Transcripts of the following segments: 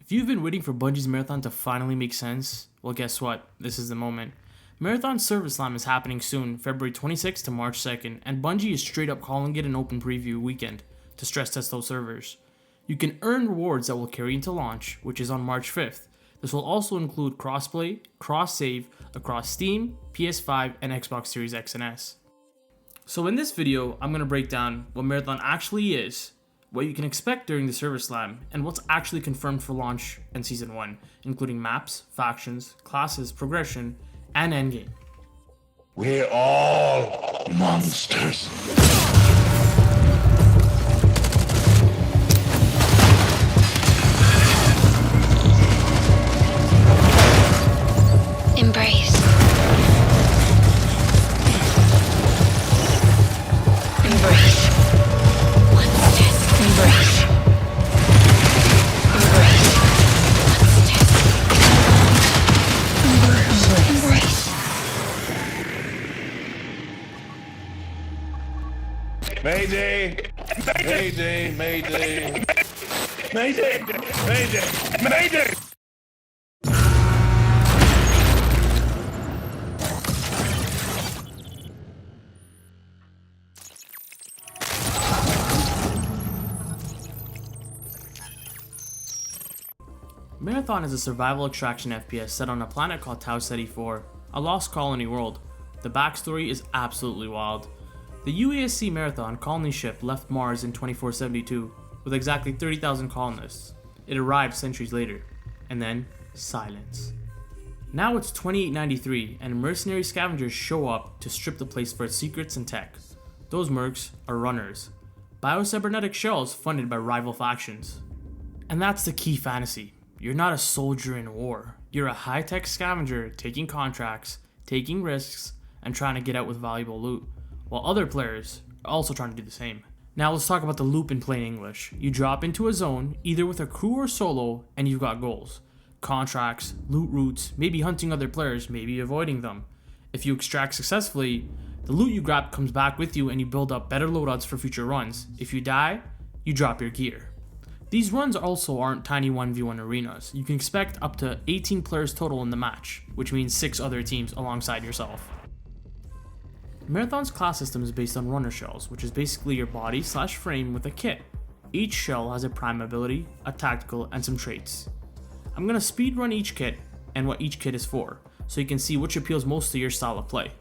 If you've been waiting for Bungie's Marathon to finally make sense, well guess what? This is the moment. Marathon Server Slam is happening soon, February 26th to March 2nd, and Bungie is straight up calling it an open preview weekend to stress test those servers. You can earn rewards that will carry into launch, which is on March 5th. This will also include crossplay, cross-save across Steam, PS5, and Xbox Series X and S. So in this video, I'm going to break down what Marathon actually is, what you can expect during the Server Slam, and what's actually confirmed for launch and Season 1, including maps, factions, classes, progression, and endgame. We're all monsters. Embrace. Embrace. One step. Embrace. Embrace. One step. Embrace. Mayday! Mayday! Mayday! Mayday! Mayday! Mayday! Marathon is a survival extraction FPS set on a planet called Tau Ceti 4, a lost colony world. The backstory is absolutely wild. The UASC Marathon colony ship left Mars in 2472 with exactly 30,000 colonists. It arrived centuries later, and then silence. Now it's 2893 and mercenary scavengers show up to strip the place for its secrets and tech. Those mercs are runners, biocybernetic shells funded by rival factions. And that's the key fantasy. You're not a soldier in war. You're a high-tech scavenger taking contracts, taking risks, and trying to get out with valuable loot, while other players are also trying to do the same. Now let's talk about the loop in plain English. You drop into a zone, either with a crew or solo, and you've got goals. Contracts, loot routes, maybe hunting other players, maybe avoiding them. If you extract successfully, the loot you grab comes back with you and you build up better loadouts for future runs. If you die, you drop your gear. These runs also aren't tiny 1v1 arenas. You can expect up to 18 players total in the match, which means 6 other teams alongside yourself. Marathon's class system is based on runner shells, which is basically your body / frame with a kit. Each shell has a prime ability, a tactical, and some traits. I'm going to speed run each kit and what each kit is for, so you can see which appeals most to your style of play.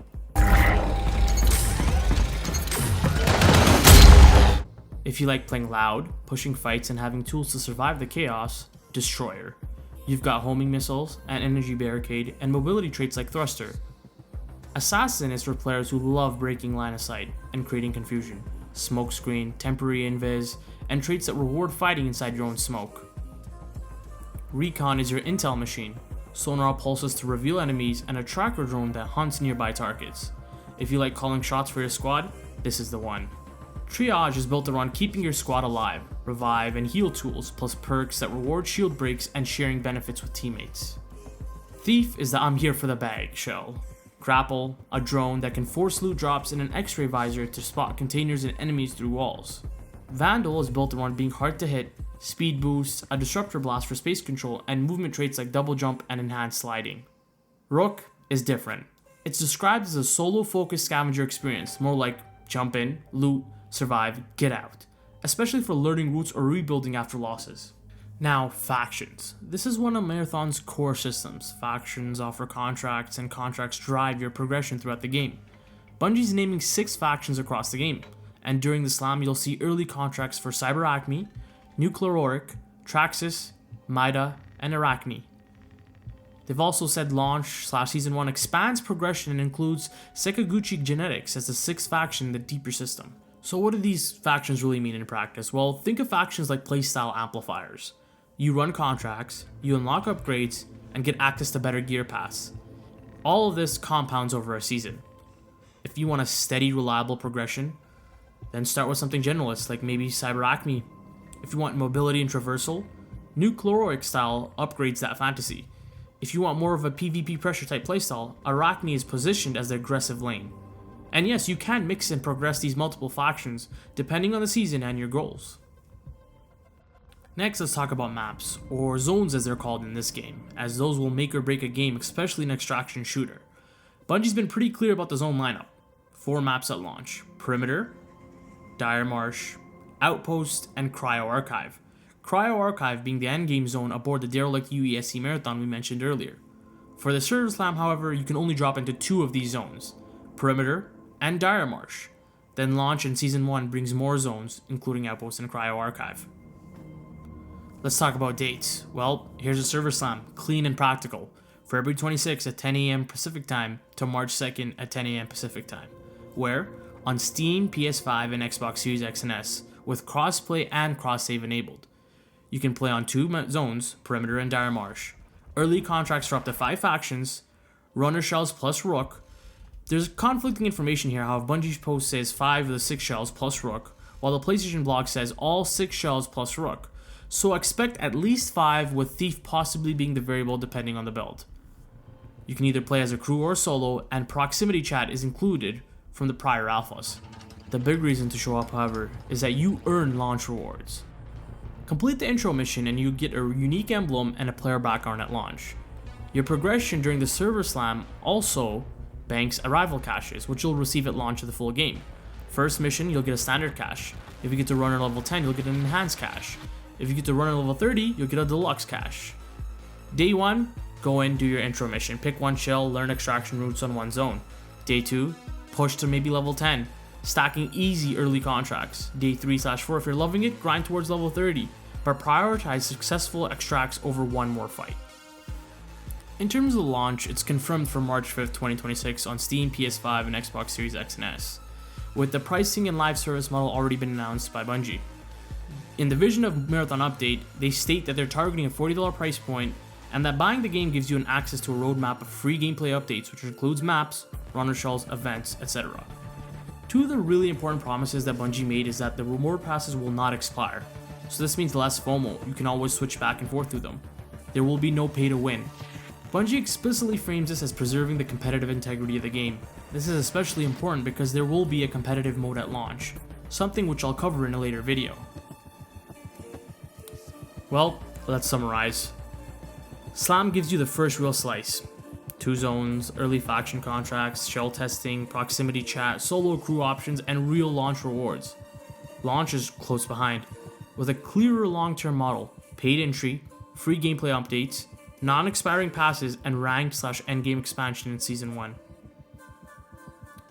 If you like playing loud, pushing fights, and having tools to survive the chaos, Destroyer. You've got homing missiles, an energy barricade, and mobility traits like Thruster. Assassin is for players who love breaking line of sight and creating confusion. Smokescreen, temporary invis, and traits that reward fighting inside your own smoke. Recon is your intel machine. Sonar pulses to reveal enemies, and a tracker drone that hunts nearby targets. If you like calling shots for your squad, this is the one. Triage is built around keeping your squad alive, revive and heal tools, plus perks that reward shield breaks and sharing benefits with teammates. Thief is the I'm here for the bag shell. Grapple, a drone that can force loot drops in an x-ray visor to spot containers and enemies through walls. Vandal is built around being hard to hit, speed boosts, a disruptor blast for space control, and movement traits like double jump and enhanced sliding. Rook is different. It's described as a solo-focused scavenger experience, more like jump in, loot, survive, get out, especially for learning routes or rebuilding after losses. Now, factions. This is one of Marathon's core systems. Factions offer contracts, and contracts drive your progression throughout the game. Bungie's naming 6 factions across the game, and during the slam you'll see early contracts for Cyber Acme, Nuclear Auric, Traxxas, Mida, and Arachne. They've also said launch / Season 1 expands progression and includes Sekaguchi Genetics as the 6th faction in the deeper system. So what do these factions really mean in practice? Well, think of factions like playstyle amplifiers. You run contracts, you unlock upgrades, and get access to better gear paths. All of this compounds over a season. If you want a steady, reliable progression, then start with something generalist like maybe Cyber Acme. If you want mobility and traversal, Nuclear Auric style upgrades that fantasy. If you want more of a PvP pressure type playstyle, Arachne is positioned as the aggressive lane. And yes, you can mix and progress these multiple factions depending on the season and your goals. Next, let's talk about maps, or zones as they're called in this game, as those will make or break a game, especially an extraction shooter. Bungie's been pretty clear about the zone lineup. 4 maps at launch: Perimeter, Dire Marsh, Outpost, and Cryo Archive. Cryo Archive being the endgame zone aboard the derelict UESC Marathon we mentioned earlier. For the Server Slam, however, you can only drop into 2 of these zones, Perimeter and Dire Marsh. Then launch in Season 1 brings more zones, including Outpost and Cryo Archive. Let's talk about dates. Well, here's a Server Slam, clean and practical. February 26th at 10 a.m. Pacific Time to March 2nd at 10 a.m. Pacific Time. Where? On Steam, PS5, and Xbox Series X and S, with crossplay and cross-save enabled. You can play on 2 zones, Perimeter and Dire Marsh. Early contracts for up to 5 factions, Runner Shells plus Rook. There's conflicting information here, how Bungie's post says 5 of the 6 shells plus Rook, while the PlayStation blog says all 6 shells plus Rook. So expect at least 5, with Thief possibly being the variable depending on the build. You can either play as a crew or solo, and proximity chat is included from the prior alphas. The big reason to show up, however, is that you earn launch rewards. Complete the intro mission and you get a unique emblem and a player background at launch. Your progression during the Server Slam also banks arrival caches, which you'll receive at launch of the full game. First mission, you'll get a standard cache. If you get to runner level 10, you'll get an enhanced cache. If you get to runner level 30, you'll get a deluxe cache. Day 1, go in, do your intro mission. Pick 1 shell, learn extraction routes on 1 zone. Day 2, push to maybe level 10, stacking easy early contracts. Day 3/4, if you're loving it, grind towards level 30, but prioritize successful extracts over 1 more fight. In terms of the launch, it's confirmed for March 5th, 2026 on Steam, PS5, and Xbox Series X and S, with the pricing and live service model already been announced by Bungie. In the Vision of Marathon update, they state that they're targeting a $40 price point, and that buying the game gives you an access to a roadmap of free gameplay updates, which includes maps, runner shells, events, etc. 2 of the really important promises that Bungie made is that the reward passes will not expire, so this means less FOMO, you can always switch back and forth through them. There will be no pay to win. Bungie explicitly frames this as preserving the competitive integrity of the game. This is especially important because there will be a competitive mode at launch, something which I'll cover in a later video. Well, let's summarize. Slam gives you the first real slice. 2 zones, early faction contracts, shell testing, proximity chat, solo crew options, and real launch rewards. Launch is close behind, with a clearer long-term model, paid entry, free gameplay updates, non-expiring passes, and ranked/endgame expansion in Season 1.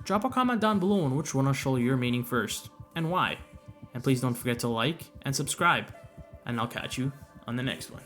Drop a comment down below on which runner shell you're maining first, and why. And please don't forget to like and subscribe, and I'll catch you on the next one.